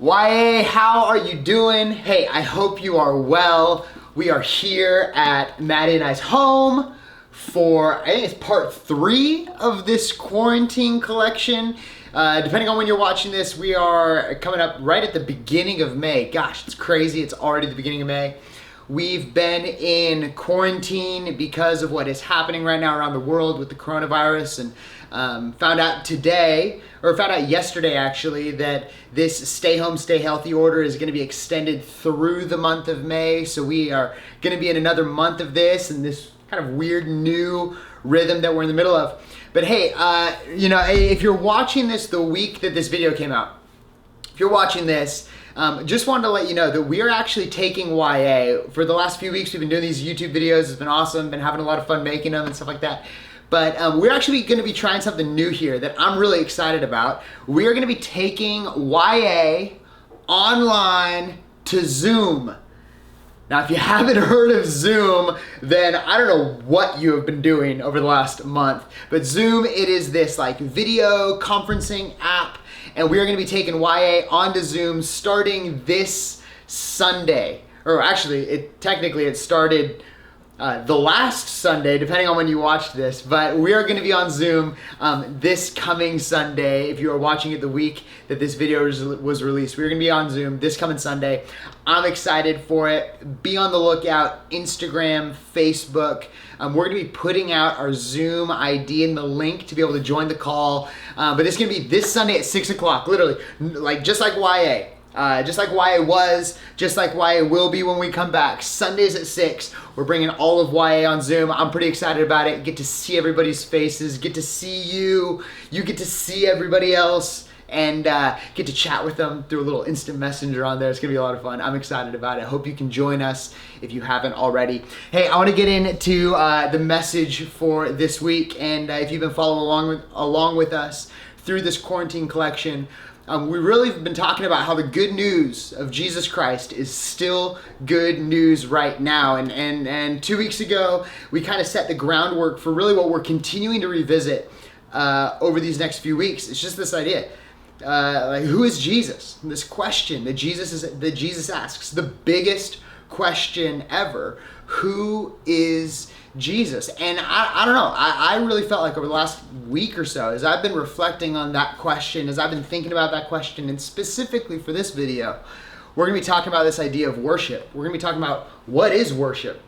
YA, how are you doing? Hey, I hope you are well. We are here at Maddie and I's home for, I think it's part 3 of this quarantine collection. Depending on when you're watching this, we are coming up right at the beginning of May. Gosh, it's crazy. It's already the beginning of May. We've been in quarantine because of what is happening right now around the world with the coronavirus, and found out yesterday actually, that this stay home, stay healthy order is going to be extended through the month of May. So we are going to be in another month of this and this kind of weird new rhythm that we're in the middle of. But hey, if you're watching this the week that this video came out, if you're watching this, just wanted to let you know that we are actually taking YA. For the last few weeks, we've been doing these YouTube videos. It's been awesome. Been having a lot of fun making them and stuff like that. But we're actually going to be trying something new here that I'm really excited about. We are going to be taking YA online to Zoom. Now, if you haven't heard of Zoom, then I don't know what you have been doing over the last month. But Zoom, it is this like video conferencing app. And we are going to be taking YA onto Zoom starting this Sunday. Or actually, it started the last Sunday, depending on when you watched this. But we are going to be on Zoom this coming Sunday. If you are watching it the week that this video was released, we're going to be on Zoom this coming Sunday. I'm excited for it. Be on the lookout. Instagram, Facebook. We're going to be putting out our Zoom ID and the link to be able to join the call. But it's going to be this Sunday at 6 o'clock, literally, just like YA. Just like YA was, just like YA will be when we come back. Sundays at 6, we're bringing all of YA on Zoom. I'm pretty excited about it. Get to see everybody's faces, get to see you get to see everybody else, and get to chat with them through a little instant messenger on there. It's gonna be a lot of fun. I'm excited about it. Hope you can join us if you haven't already. Hey, I wanna get into the message for this week, and if you've been following along with us through this quarantine collection, we really have been talking about how the good news of Jesus Christ is still good news right now. And 2 weeks ago, we kind of set the groundwork for really what we're continuing to revisit over these next few weeks. It's just this idea. Who is Jesus? This question that Jesus asks, the biggest question ever. Who is Jesus? And I don't know, I really felt like over the last week or so, as I've been reflecting on that question, as I've been thinking about that question, and specifically for this video, we're going to be talking about this idea of worship. We're going to be talking about what is worship.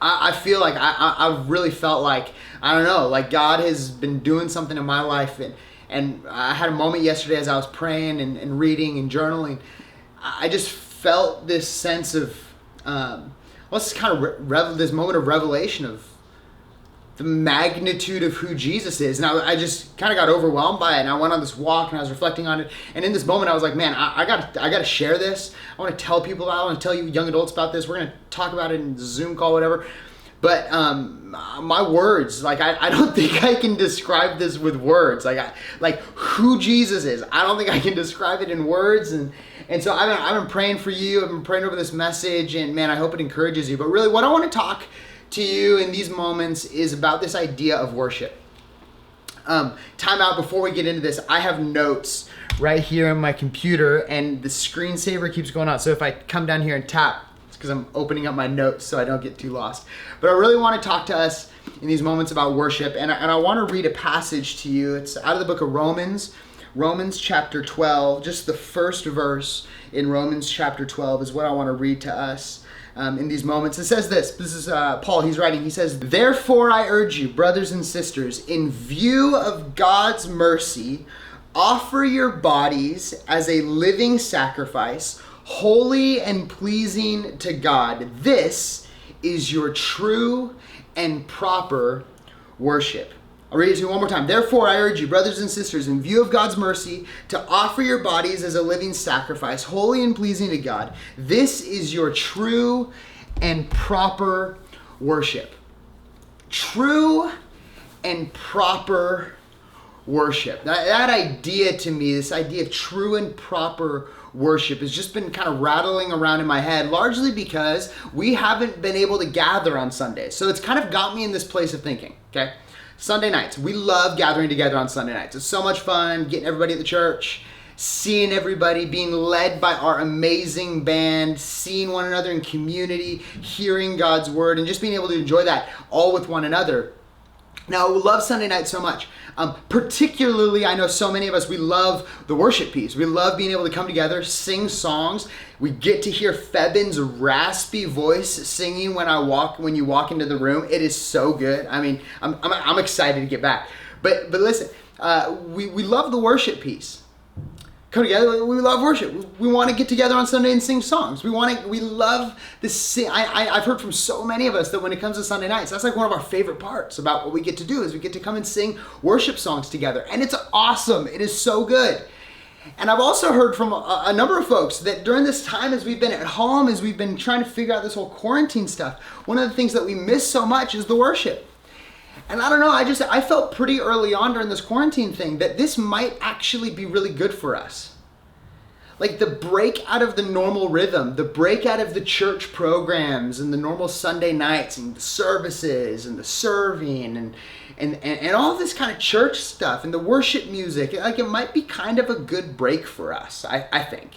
I feel like I've really felt like, I don't know, like God has been doing something in my life, and I had a moment yesterday as I was praying and reading and journaling. I just felt this sense of this kind of this moment of revelation of the magnitude of who Jesus is. And I just kind of got overwhelmed by it. And I went on this walk and I was reflecting on it. And in this moment, I was like, man, I got to share this. I want to tell people about it. I want to tell you young adults about this. We're going to talk about it in the Zoom call, whatever. But my words, I don't think I can describe this with words. Like who Jesus is, I don't think I can describe it in words. And so I've been praying for you. I've been praying over this message, and man, I hope it encourages you. But really, what I want to talk to you in these moments is about this idea of worship. Time out before we get into this. I have notes right here on my computer, and the screensaver keeps going on. So if I come down here and tap, it's because I'm opening up my notes so I don't get too lost. But I really want to talk to us in these moments about worship, and I want to read a passage to you. It's out of the book of Romans chapter 12, just the first verse in Romans chapter 12 is what I want to read to us in these moments. It says this is Paul, he's writing, he says, "Therefore I urge you, brothers and sisters, in view of God's mercy, offer your bodies as a living sacrifice, holy and pleasing to God. This is your true and proper worship." I'll read it to you one more time. "Therefore, I urge you, brothers and sisters, in view of God's mercy, to offer your bodies as a living sacrifice, holy and pleasing to God. This is your true and proper worship." True and proper worship. That idea to me, this idea of true and proper worship, has just been kind of rattling around in my head, largely because we haven't been able to gather on Sundays. So it's kind of got me in this place of thinking, okay? Sunday nights. We love gathering together on Sunday nights. It's so much fun getting everybody at the church seeing everybody, being led by our amazing band, seeing one another in community, hearing God's word, and just being able to enjoy that all with one another. Now, we love Sunday night so much. Particularly, I know so many of us, we love the worship piece. We love being able to come together, sing songs. We get to hear Febin's raspy voice singing when you walk into the room. It is so good. I mean, I'm excited to get back. But listen, we love the worship piece. Come together. We love worship. We want to get together on Sunday and sing songs. We love this. I've heard from so many of us that when it comes to Sunday nights, that's like one of our favorite parts about what we get to do is we get to come and sing worship songs together. And it's awesome. It is so good. And I've also heard from a number of folks that during this time as we've been at home, as we've been trying to figure out this whole quarantine stuff, one of the things that we miss so much is the worship. And I don't know, I felt pretty early on during this quarantine thing that this might actually be really good for us. Like the break out of the normal rhythm, the break out of the church programs and the normal Sunday nights and the services and the serving and all this kind of church stuff and the worship music. Like it might be kind of a good break for us, I think.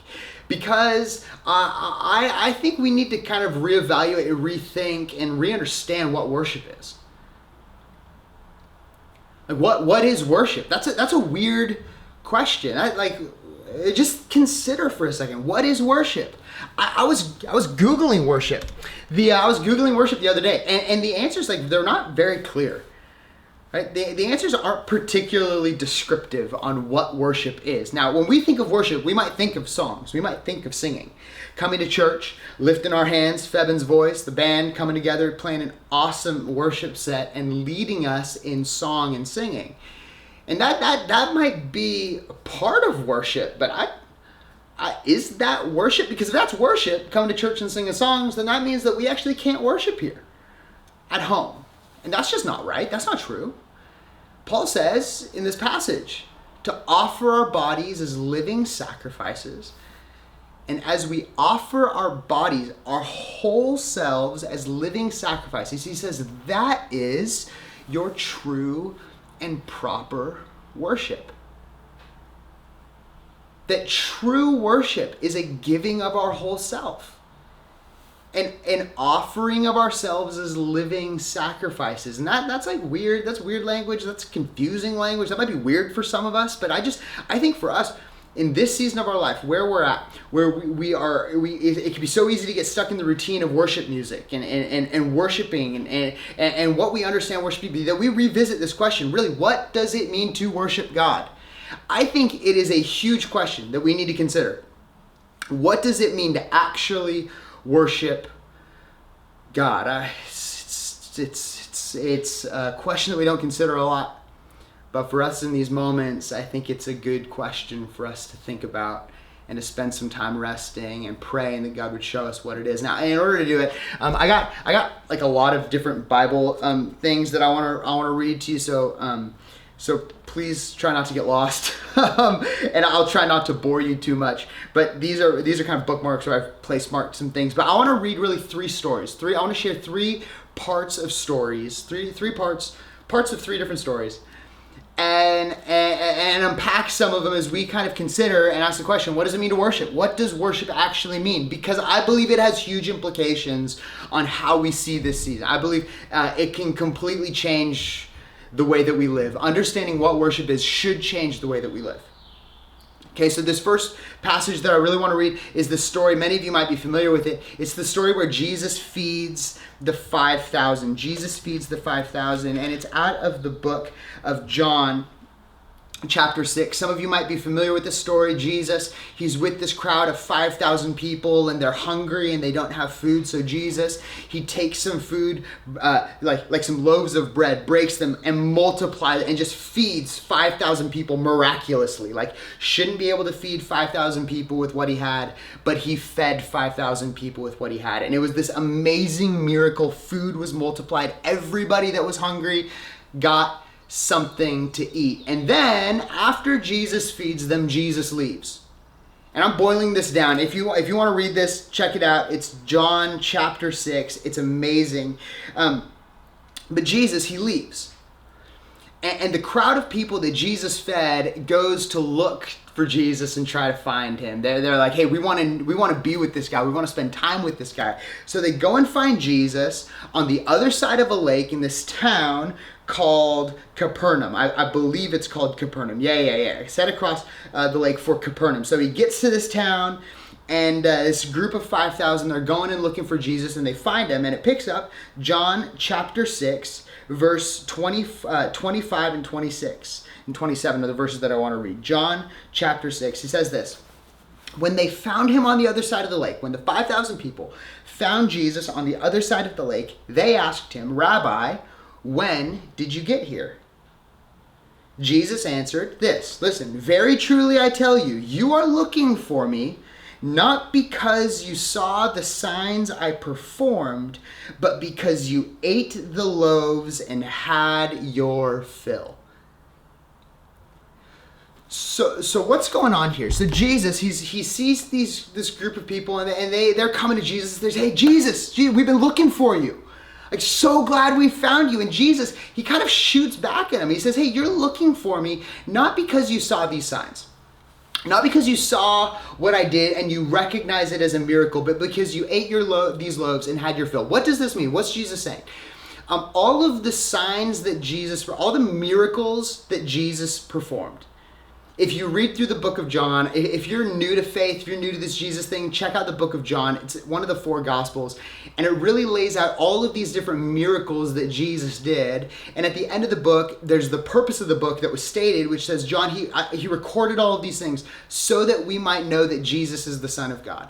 Because I think we need to kind of reevaluate, rethink, and re-understand what worship is. Like what is worship? That's a weird question. Just consider for a second, what is worship? I was Googling worship. I was Googling worship the other day, and the answers, like, they're not very clear. Right? The answers aren't particularly descriptive on what worship is. Now, when we think of worship, we might think of songs. We might think of singing. Coming to church, lifting our hands, Febin's voice, the band coming together, playing an awesome worship set, and leading us in song and singing. And that might be a part of worship, but is that worship? Because if that's worship, coming to church and singing songs, then that means that we actually can't worship here at home. And that's just not right. That's not true. Paul says in this passage to offer our bodies as living sacrifices. And as we offer our bodies, our whole selves as living sacrifices, he says that is your true and proper worship. That true worship is a giving of our whole self. An offering of ourselves as living sacrifices. And that's like weird. That's weird language. That's confusing language. That might be weird for some of us, but I think for us, in this season of our life, where we're at, where it can be so easy to get stuck in the routine of worship music and worshiping and what we understand worship to be, that we revisit this question, really, what does it mean to worship God? I think it is a huge question that we need to consider. What does it mean to actually worship God? It's a question that we don't consider a lot. But for us in these moments, I think it's a good question for us to think about and to spend some time resting and praying that God would show us what it is. Now, in order to do it, I got like a lot of different Bible things that I want to read to you. So please try not to get lost, and I'll try not to bore you too much. But these are kind of bookmarks where I've place marked some things. But I want to read really three stories. I want to share three parts of stories, three parts of three different stories. And unpack some of them as we kind of consider and ask the question, what does it mean to worship? What does worship actually mean? Because I believe it has huge implications on how we see this season. I believe it can completely change the way that we live. Understanding what worship is should change the way that we live. Okay, so this first passage that I really want to read is the story. Many of you might be familiar with it. It's the story where Jesus feeds the 5,000. Jesus feeds the 5,000, and it's out of the book of John, chapter 6. Some of you might be familiar with this story. Jesus, he's with this crowd of 5,000 people, and they're hungry and they don't have food. So Jesus, he takes some food, like some loaves of bread, breaks them and multiplies and just feeds 5,000 people miraculously. Like, shouldn't be able to feed 5,000 people with what he had, but he fed 5,000 people with what he had. And it was this amazing miracle. Food was multiplied. Everybody that was hungry got something to eat. And then after Jesus feeds them, Jesus leaves. And I'm boiling this down. If you want to read this, check it out. It's John chapter 6. It's amazing. But Jesus, he leaves. And the crowd of people that Jesus fed goes to look for Jesus and try to find him. They're like, hey, we want to be with this guy. We want to spend time with this guy. So they go and find Jesus on the other side of a lake in this town called Capernaum. I believe it's called Capernaum. Yeah. Set across the lake for Capernaum. So he gets to this town, and this group of 5,000, they're going and looking for Jesus, and they find him. And it picks up John chapter 6, verse 25 and 26 and 27 are the verses that I want to read. John chapter 6, he says this: when they found him on the other side of the lake, when the 5,000 people found Jesus on the other side of the lake, they asked him, Rabbi, when did you get here? Jesus answered this, listen, very truly I tell you, you are looking for me, not because you saw the signs I performed, but because you ate the loaves and had your fill. So what's going on here? So Jesus, he sees this group of people, and they're coming to Jesus. They say, hey, Jesus, we've been looking for you. Like, so glad we found you. And Jesus, he kind of shoots back at him. He says, hey, you're looking for me not because you saw these signs. Not because you saw what I did and you recognize it as a miracle, but because you ate these loaves and had your fill. What does this mean? What's Jesus saying? All of the signs that all the miracles that Jesus performed. If you read through the book of John, if you're new to faith, if you're new to this Jesus thing, check out the book of John. It's one of the 4 Gospels, and it really lays out all of these different miracles that Jesus did. And at the end of the book, there's the purpose of the book that was stated, which says John, he recorded all of these things so that we might know that Jesus is the Son of God.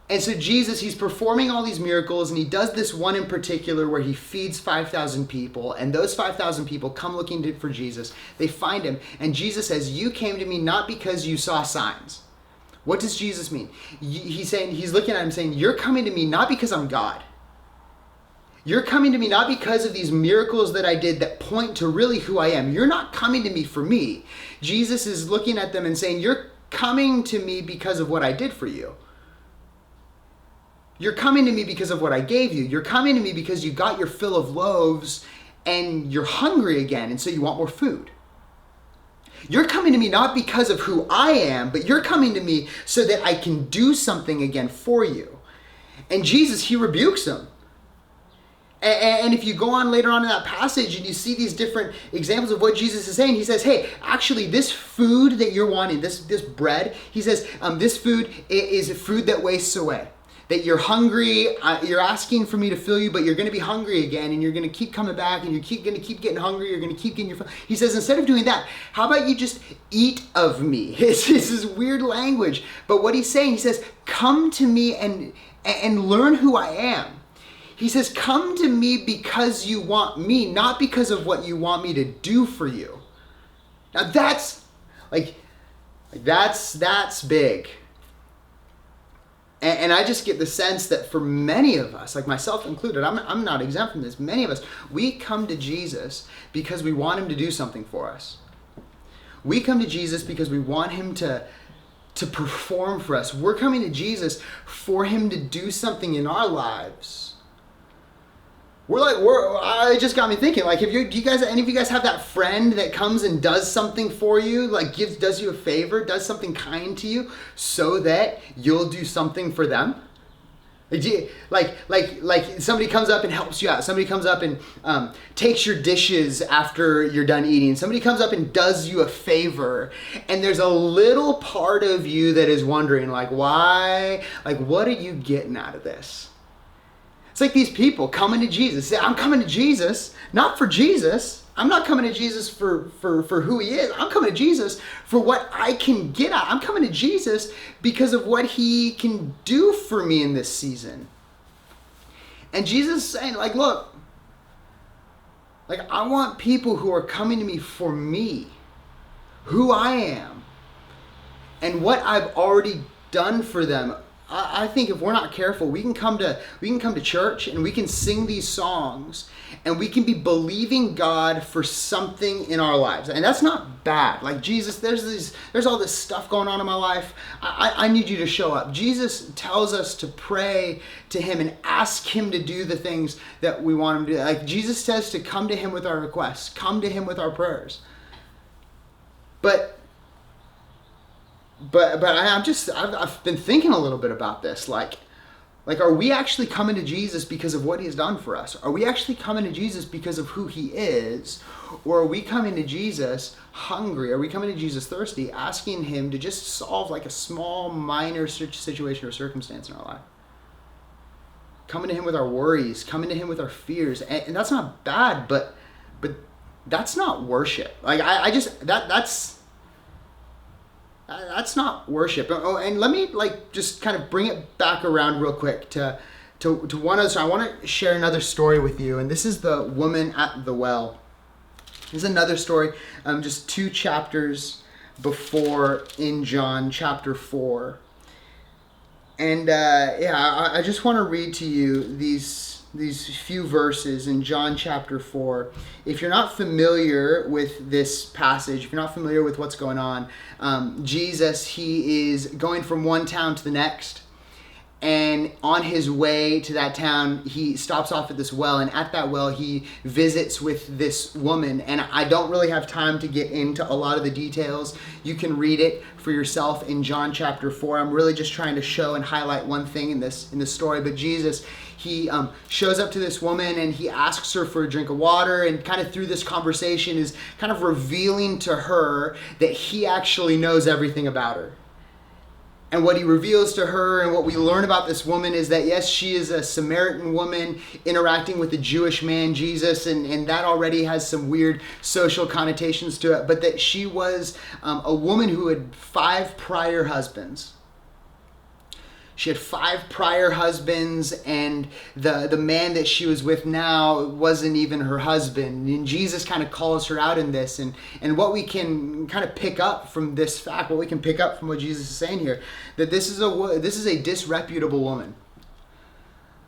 And so Jesus, he's performing all these miracles, and he does this one in particular where he feeds 5,000 people, and those 5,000 people come looking for Jesus. They find him, and Jesus says, you came to me not because you saw signs. What does Jesus mean? He's looking at him saying, you're coming to me not because I'm God. You're coming to me not because of these miracles that I did that point to really who I am. You're not coming to me for me. Jesus is looking at them and saying, you're coming to me because of what I did for you. You're coming to me because of what I gave you. You're coming to me because you got your fill of loaves and you're hungry again, and so you want more food. You're coming to me not because of who I am, but you're coming to me so that I can do something again for you. And Jesus, he rebukes them. And if you go on later on in that passage and you see these different examples of what Jesus is saying, he says, hey, actually this food that you're wanting, this bread, he says, this food is food that wastes away. That you're hungry, you're asking for me to fill you, but you're going to be hungry again, and you're going to keep coming back, and you're going to keep getting hungry, you're going to keep getting your fill. He says, instead of doing that, how about you just eat of me? This is weird language, but what he's saying, he says, come to me and learn who I am. He says, come to me because you want me, not because of what you want me to do for you. Now that's big. And I just get the sense that for many of us, like myself included, I'm not exempt from this. Many of us, we come to Jesus because we want him to do something for us. We come to Jesus because we want him to perform for us. We're coming to Jesus for him to do something in our lives. It just got me thinking, like, do any of you guys have that friend that comes and does something for you, like does you a favor, does something kind to you so that you'll do something for them? Like somebody comes up and helps you out. Somebody comes up and takes your dishes after you're done eating. Somebody comes up and does you a favor. And there's a little part of you that is wondering, like, why? Like, what are you getting out of this? It's like these people coming to Jesus. Say, I'm coming to Jesus, not for Jesus. I'm not coming to Jesus for who he is. I'm coming to Jesus for what I can get out. I'm coming to Jesus because of what he can do for me in this season. And Jesus is saying, like, look, like, I want people who are coming to me for me, who I am, and what I've already done for them I think if we're not careful, we can come to church and we can sing these songs and we can be believing God for something in our lives. And that's not bad. Like, Jesus, there's all this stuff going on in my life. I need you to show up. Jesus tells us to pray to him and ask him to do the things that we want him to do. Like, Jesus says to come to him with our requests, come to him with our prayers. But I've been thinking a little bit about this. Like, are we actually coming to Jesus because of what he's done for us? Are we actually coming to Jesus because of who he is? Or are we coming to Jesus hungry? Are we coming to Jesus thirsty, asking him to just solve like a small, minor situation or circumstance in our life? Coming to him with our worries, coming to him with our fears. And that's not bad, but that's not worship. Like, that's not worship. Oh, and let me just kind of bring it back around real quick to one other. So I want to share another story with you, and this is the woman at the well. This is another story, just 2 chapters before in John chapter 4. And I just want to read to you these few verses in John chapter 4. If you're not familiar with this passage, if you're not familiar with what's going on, Jesus, he is going from one town to the next. And on his way to that town, he stops off at this well. And at that well, he visits with this woman. And I don't really have time to get into a lot of the details. You can read it for yourself in John chapter 4. I'm really just trying to show and highlight one thing in this story. But Jesus, he shows up to this woman and he asks her for a drink of water, and kind of through this conversation is kind of revealing to her that he actually knows everything about her. And what he reveals to her and what we learn about this woman is that, yes, she is a Samaritan woman interacting with a Jewish man, Jesus, and that already has some weird social connotations to it, but that she was a woman who had 5 prior husbands. She had 5 prior husbands, and the man that she was with now wasn't even her husband. And Jesus kind of calls her out in this. And what we can kind of pick up from this fact, what we can pick up from what Jesus is saying here, that this is a disreputable woman.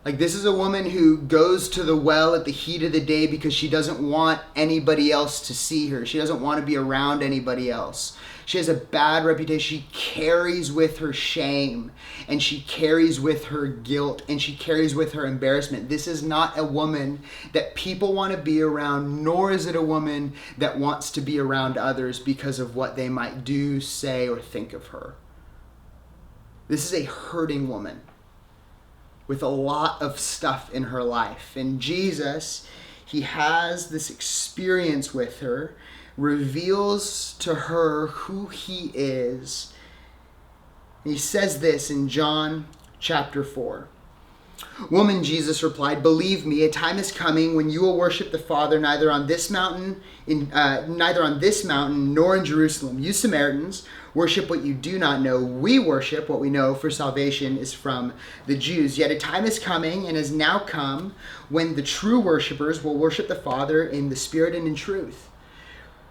Like, this is a woman who goes to the well at the heat of the day because she doesn't want anybody else to see her. She doesn't want to be around anybody else. She has a bad reputation. She carries with her shame, and she carries with her guilt, and she carries with her embarrassment. This is not a woman that people want to be around, nor is it a woman that wants to be around others because of what they might do, say, or think of her. This is a hurting woman with a lot of stuff in her life. And Jesus, he has this experience with her, reveals to her who he is. He says this in John chapter 4. "Woman," Jesus replied, "believe me, a time is coming when you will worship the Father neither on this mountain nor in Jerusalem. You Samaritans worship what you do not know. We worship what we know, for salvation is from the Jews. Yet a time is coming and has now come when the true worshipers will worship the Father in the Spirit and in truth.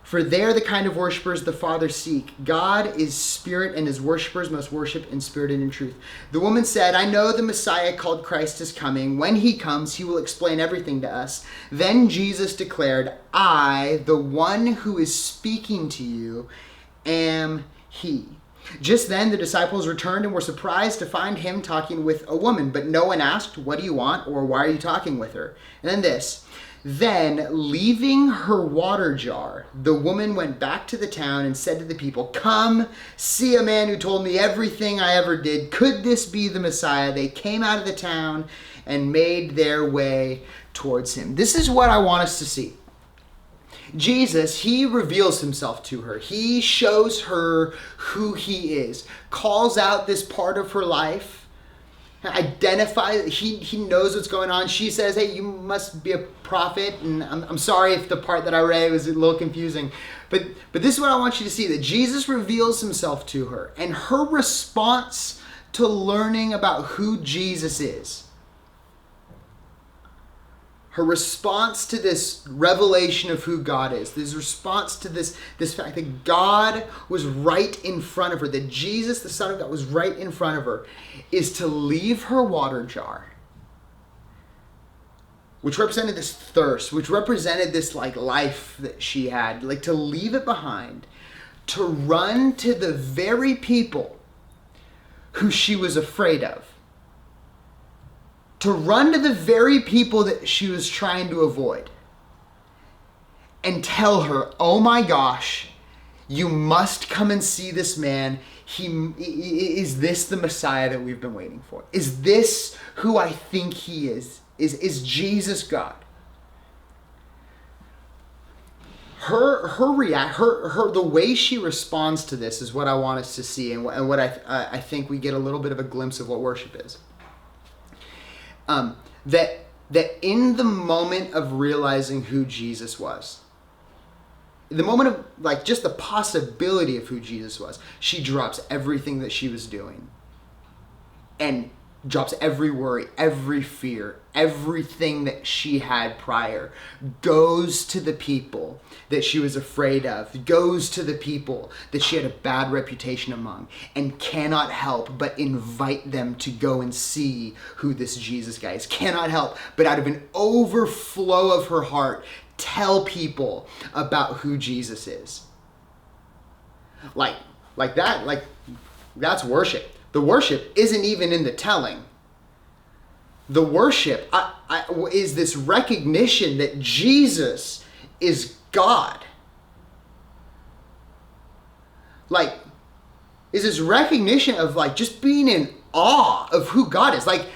For they are the kind of worshipers the Father seek. God is spirit, and his worshipers must worship in spirit and in truth." The woman said, "I know the Messiah called Christ is coming. When he comes, he will explain everything to us." Then Jesus declared, "I, the one who is speaking to you, am he." Just then the disciples returned and were surprised to find him talking with a woman. But no one asked, "What do you want?" or "Why are you talking with her?" And then this. Then, leaving her water jar, the woman went back to the town and said to the people, "Come, see a man who told me everything I ever did. Could this be the Messiah?" They came out of the town and made their way towards him. This is what I want us to see. Jesus, he reveals himself to her. He shows her who he is, calls out this part of her life, identifies, he knows what's going on. She says, "Hey, you must be a prophet." And I'm sorry if the part that I read was a little confusing, but this is what I want you to see, that Jesus reveals himself to her, and her response to learning about who Jesus is, Her response to this revelation of who God is, this response to this fact that God was right in front of her, that Jesus, the Son of God, was right in front of her, is to leave her water jar, which represented this thirst, which represented this like life that she had, like to leave it behind, to run to the very people who she was afraid of. To run to the very people that she was trying to avoid and tell her, oh my gosh, you must come and see this man. Is this the Messiah that we've been waiting for? Is this who I think he is? Is Jesus God? The way she responds to this is what I want us to see, and what I think we get a little bit of a glimpse of what worship is. That in the moment of realizing who Jesus was, the moment of like just the possibility of who Jesus was, she drops everything that she was doing and drops every worry, every fear, everything that she had prior, goes to the people that she was afraid of, goes to the people that she had a bad reputation among, and cannot help but invite them to go and see who this Jesus guy is. Cannot help but out of an overflow of her heart, tell people about who Jesus is. Like that's worship. The worship isn't even in the telling. The worship is this recognition that Jesus is God. Like, is this recognition of like just being in awe of who God is. Like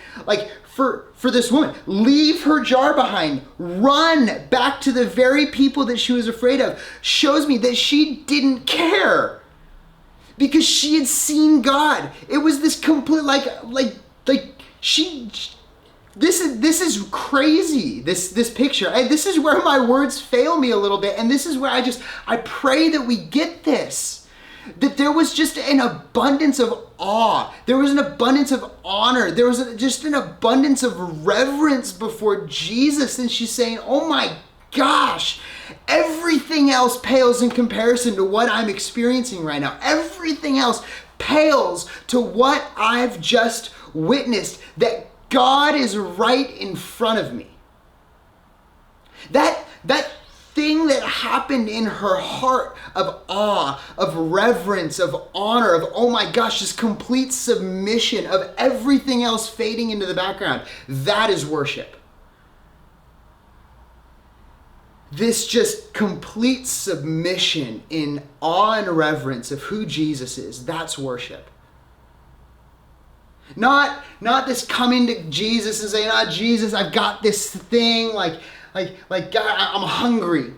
for this woman, leave her jar behind, run back to the very people that she was afraid of, shows me that she didn't care. Because she had seen God. It was this complete this is crazy. This picture. This is where my words fail me a little bit, and this is where I pray that we get this. That there was just an abundance of awe. There was an abundance of honor. There was just an abundance of reverence before Jesus, and she's saying, "Oh my gosh, everything else pales in comparison to what I'm experiencing right now. Everything else pales to what I've just witnessed, that God is right in front of me." That thing that happened in her heart of awe, of reverence, of honor, of oh my gosh, this complete submission of everything else fading into the background, that is worship. This just complete submission in awe and reverence of who Jesus is, that's worship. Not this coming to Jesus and saying, "Ah, Jesus, I've got this thing, like God, I'm hungry.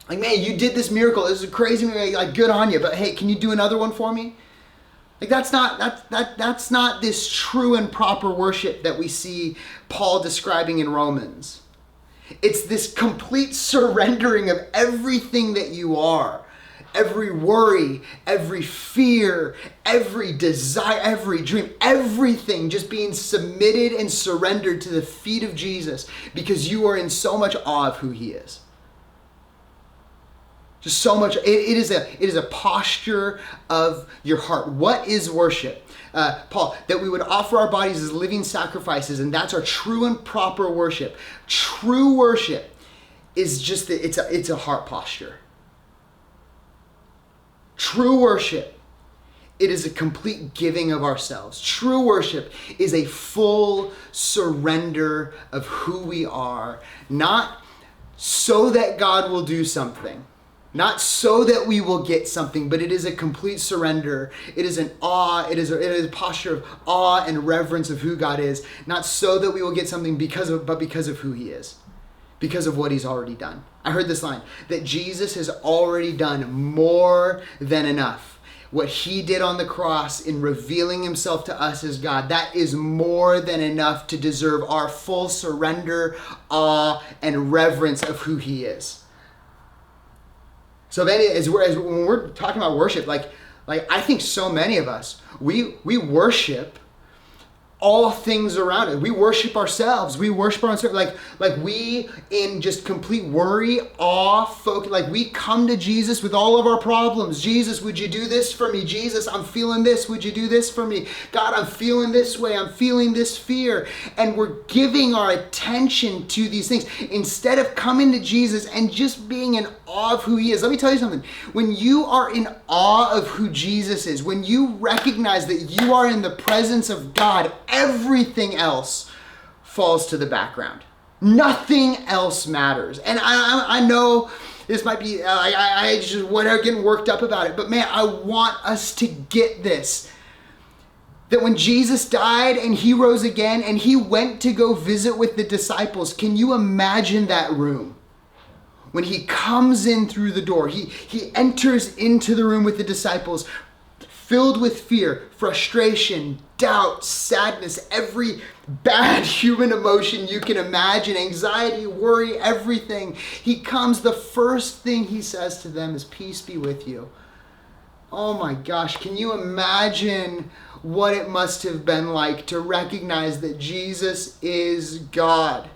Like, man, you did this miracle. This is crazy, like good on you, but hey, can you do another one for me?" Like that's not this true and proper worship that we see Paul describing in Romans. It's this complete surrendering of everything that you are. Every worry, every fear, every desire, every dream, everything just being submitted and surrendered to the feet of Jesus because you are in so much awe of who he is. Just so much. It is a posture of your heart. What is worship? Paul, that we would offer our bodies as living sacrifices, and that's our true and proper worship. True worship is just that it's a heart posture. True worship, it is a complete giving of ourselves. True worship is a full surrender of who we are, not so that God will do something, not so that we will get something, but it is a complete surrender. It is an awe. It is a posture of awe and reverence of who God is, not so that we will get something but because of who he is, because of what he's already done. I heard this line, that Jesus has already done more than enough. What he did on the cross in revealing himself to us as God, that is more than enough to deserve our full surrender, awe, and reverence of who he is. So then, when we're talking about worship, like I think so many of us, we worship all things around it. We worship ourselves. We worship ourselves. Like we in just complete worry, awe, focus. Like we come to Jesus with all of our problems. Jesus, would you do this for me? Jesus, I'm feeling this. Would you do this for me? God, I'm feeling this way. I'm feeling this fear. And we're giving our attention to these things instead of coming to Jesus and just being in awe of who he is. Let me tell you something. When you are in awe of who Jesus is, when you recognize that you are in the presence of God, everything else falls to the background. Nothing else matters. And I know this might be, I just whatever, getting worked up about it. But man, I want us to get this. That when Jesus died and he rose again and he went to go visit with the disciples, can you imagine that room? When he comes in through the door, he enters into the room with the disciples, filled with fear, frustration, doubt, sadness, every bad human emotion you can imagine, anxiety, worry, everything. He comes, the first thing he says to them is, "Peace be with you." Oh my gosh, can you imagine what it must have been like to recognize that Jesus is God?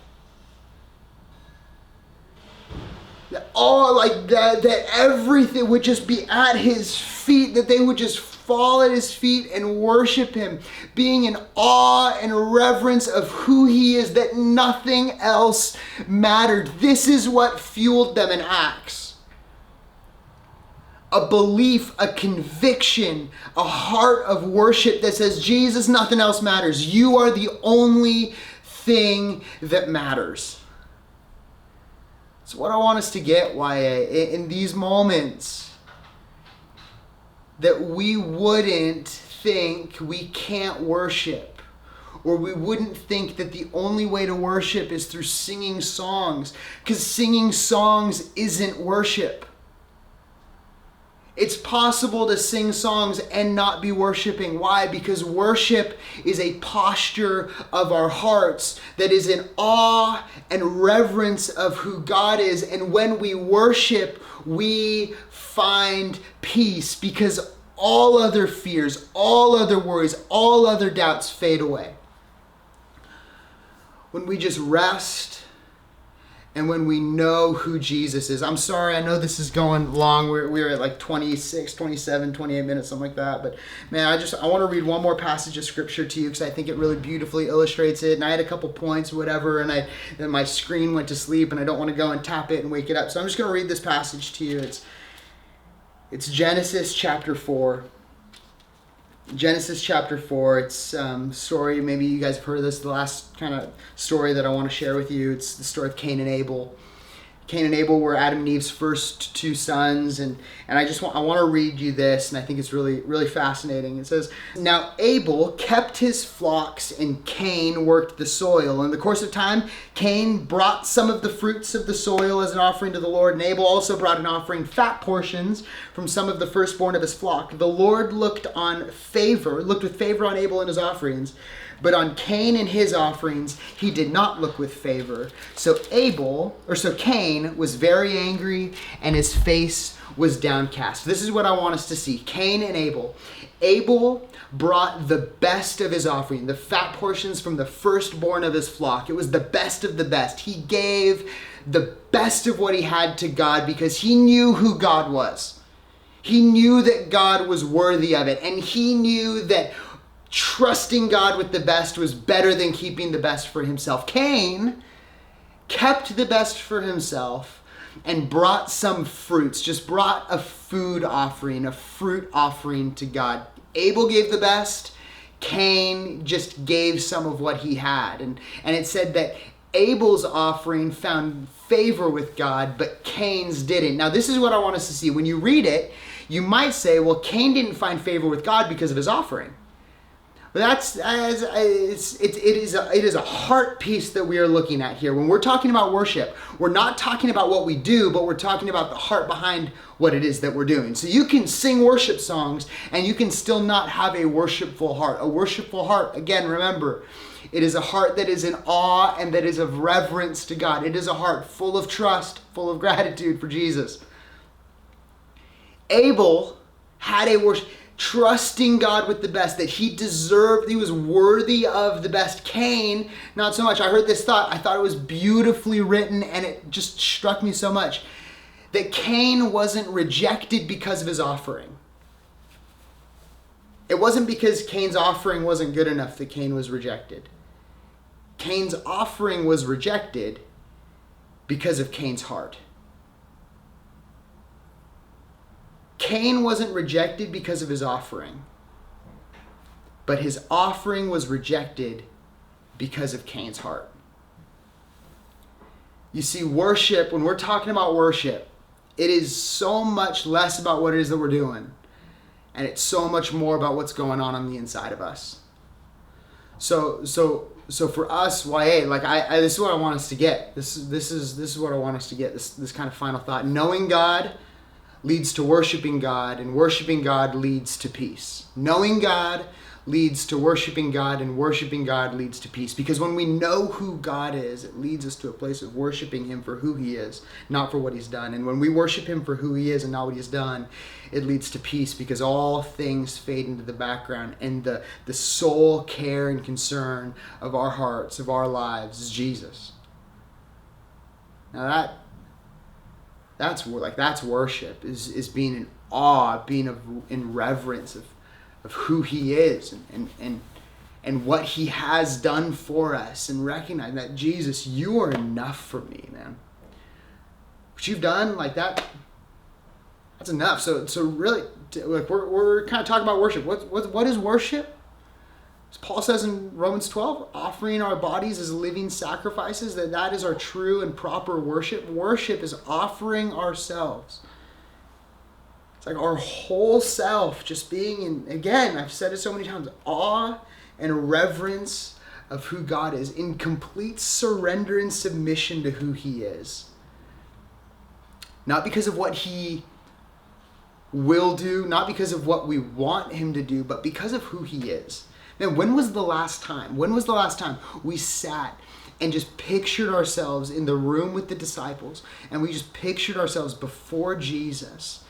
All like that everything would just be at his feet, that they would just fall at his feet and worship him, being in awe and reverence of who he is, that nothing else mattered. This is what fueled them in Acts. A belief, a conviction, a heart of worship that says, Jesus, nothing else matters. You are the only thing that matters. So what I want us to get, YA, in these moments, that we wouldn't think we can't worship, or we wouldn't think that the only way to worship is through singing songs, because singing songs isn't worship. It's possible to sing songs and not be worshiping. Why? Because worship is a posture of our hearts that is in awe and reverence of who God is. And when we worship, we find peace, because all other fears, all other worries, all other doubts fade away. When we just rest and when we know who Jesus is. I'm sorry, I know this is going long. We're at like 26, 27, 28 minutes, something like that. But man, I want to read one more passage of scripture to you because I think it really beautifully illustrates it. And I had a couple points, whatever, and then my screen went to sleep and I don't want to go and tap it and wake it up. So I'm just going to read this passage to you. It's Genesis chapter 4. Genesis chapter 4, it's story, maybe you guys have heard of this, the last kind of story that I want to share with you. It's the story of Cain and Abel. Cain and Abel were Adam and Eve's first two sons, and I want to read you this, and I think it's really, really fascinating. It says, "Now Abel kept his flocks, and Cain worked the soil. In the course of time, Cain brought some of the fruits of the soil as an offering to the Lord, and Abel also brought an offering, fat portions from some of the firstborn of his flock. The Lord looked with favor on Abel and his offerings, but on Cain and his offerings, he did not look with favor. So Cain was very angry and his face was downcast." This is what I want us to see. Cain and Abel. Abel brought the best of his offering, the fat portions from the firstborn of his flock. It was the best of the best. He gave the best of what he had to God because he knew who God was. He knew that God was worthy of it, and he knew that trusting God with the best was better than keeping the best for himself. Cain kept the best for himself and brought some fruits, just brought a food offering, a fruit offering to God. Abel gave the best. Cain just gave some of what he had. And it said that Abel's offering found favor with God, but Cain's didn't. Now, this is what I want us to see. When you read it, you might say, well, Cain didn't find favor with God because of his offering. But it is a heart piece that we are looking at here. When we're talking about worship, we're not talking about what we do, but we're talking about the heart behind what it is that we're doing. So you can sing worship songs and you can still not have a worshipful heart. A worshipful heart, again, remember, it is a heart that is in awe and that is of reverence to God. It is a heart full of trust, full of gratitude for Jesus. Abel had a worship. trusting God with the best, that he was worthy of the best. Cain, not so much. I heard this thought. I thought it was beautifully written, and it just struck me so much. That Cain wasn't rejected because of his offering. It wasn't because Cain's offering wasn't good enough that Cain was rejected. Cain's offering was rejected because of Cain's heart. Cain wasn't rejected because of his offering, but his offering was rejected because of Cain's heart. You see, worship, when we're talking about worship, it is so much less about what it is that we're doing, and it's so much more about what's going on the inside of us. So for us, YA, like this is what I want us to get. This is what I want us to get. This kind of final thought. Knowing God leads to worshiping God, and worshiping God leads to peace. Knowing God leads to worshiping God, and worshiping God leads to peace. Because when we know who God is, it leads us to a place of worshiping him for who he is, not for what he's done. And when we worship him for who he is and not what he's done, it leads to peace, because all things fade into the background, and the sole care and concern of our hearts, of our lives, is Jesus. Now that's worship, is being in awe, being in reverence of who he is and what he has done for us, and recognize that, Jesus, you are enough for me, man. What you've done, like that's enough. So really, like we're kind of talking about worship. What is worship? As Paul says in Romans 12, offering our bodies as living sacrifices, that is our true and proper worship. Worship is offering ourselves. It's like our whole self just being in, again, I've said it so many times, awe and reverence of who God is, in complete surrender and submission to who he is. Not because of what he will do, not because of what we want him to do, but because of who he is. Man, when was the last time we sat and just pictured ourselves in the room with the disciples, and we just pictured ourselves before Jesus,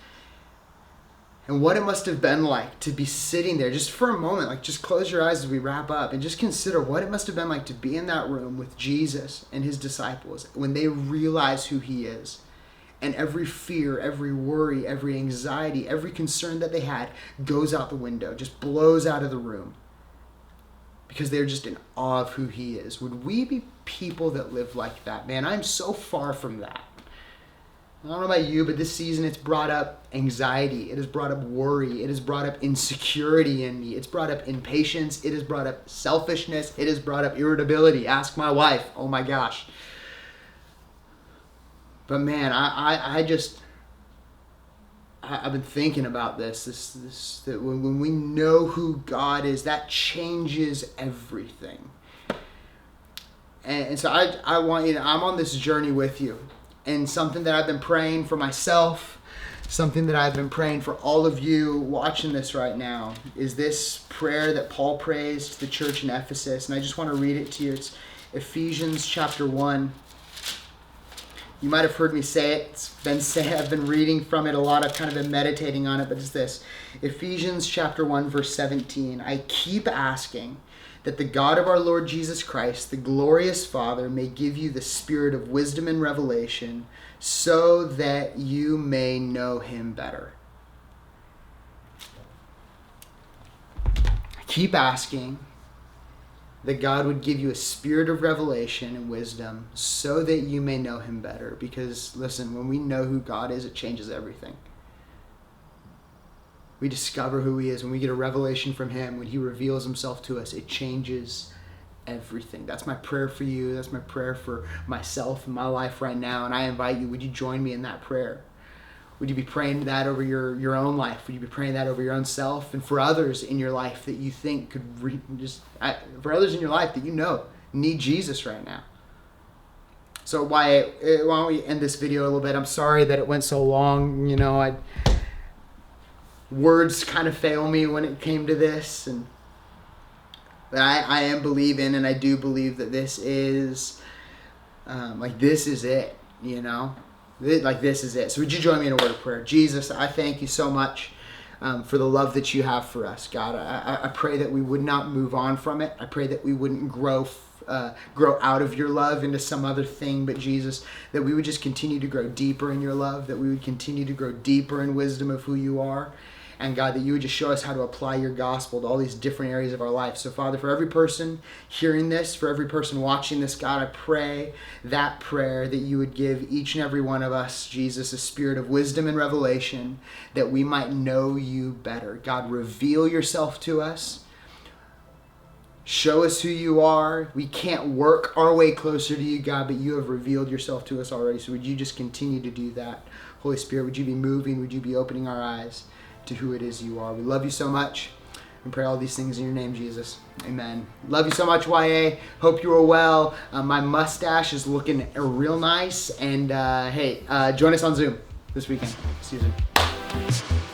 and what it must have been like to be sitting there just for a moment, like just close your eyes as we wrap up and just consider what it must have been like to be in that room with Jesus and his disciples when they realize who he is. And every fear, every worry, every anxiety, every concern that they had goes out the window, just blows out of the room, because they're just in awe of who he is. Would we be people that live like that? Man, I'm so far from that. I don't know about you, but this season it's brought up anxiety. It has brought up worry. It has brought up insecurity in me. It's brought up impatience. It has brought up selfishness. It has brought up irritability. Ask my wife. Oh my gosh. But man, I've been thinking about this that when we know who God is, that changes everything. And so I want you to, I'm on this journey with you. And something that I've been praying for myself, something that I've been praying for all of you watching this right now, is this prayer that Paul prays to the church in Ephesus. And I just want to read it to you. It's Ephesians chapter 1. You might have heard me say it. It's been said. I've been reading from it a lot. I've kind of been meditating on it, but it's this. Ephesians chapter 1, verse 17. I keep asking that the God of our Lord Jesus Christ, the glorious Father, may give you the spirit of wisdom and revelation so that you may know him better. I keep asking that God would give you a spirit of revelation and wisdom so that you may know him better. Because, listen, when we know who God is, it changes everything. We discover who he is. When we get a revelation from him, when he reveals himself to us, it changes everything. That's my prayer for you. That's my prayer for myself and my life right now. And I invite you, would you join me in that prayer? Would you be praying that over your own life? Would you be praying that over your own self? And for others in your life that you think could for others in your life that you know need Jesus right now. So why don't we end this video a little bit? I'm sorry that it went so long. You know, words kind of fail me when it came to this, but I am believing, and I do believe that this is this is it, you know, this is it. So would you join me in a word of prayer? Jesus, I thank you so much for the love that you have for us, God. I pray that we would not move on from it. I pray that we wouldn't grow out of your love into some other thing, but Jesus, that we would just continue to grow deeper in your love, that we would continue to grow deeper in wisdom of who you are. And God, that you would just show us how to apply your gospel to all these different areas of our life. So Father, for every person hearing this, for every person watching this, God, I pray that prayer that you would give each and every one of us, Jesus, a spirit of wisdom and revelation, that we might know you better. God, reveal yourself to us. Show us who you are. We can't work our way closer to you, God, but you have revealed yourself to us already. So would you just continue to do that? Holy Spirit, would you be moving? Would you be opening our eyes to who it is you are? We love you so much and pray all these things in your name, Jesus. Amen. Love you so much, YA. Hope you are well. My mustache is looking real nice. And hey, join us on Zoom this weekend. See you soon.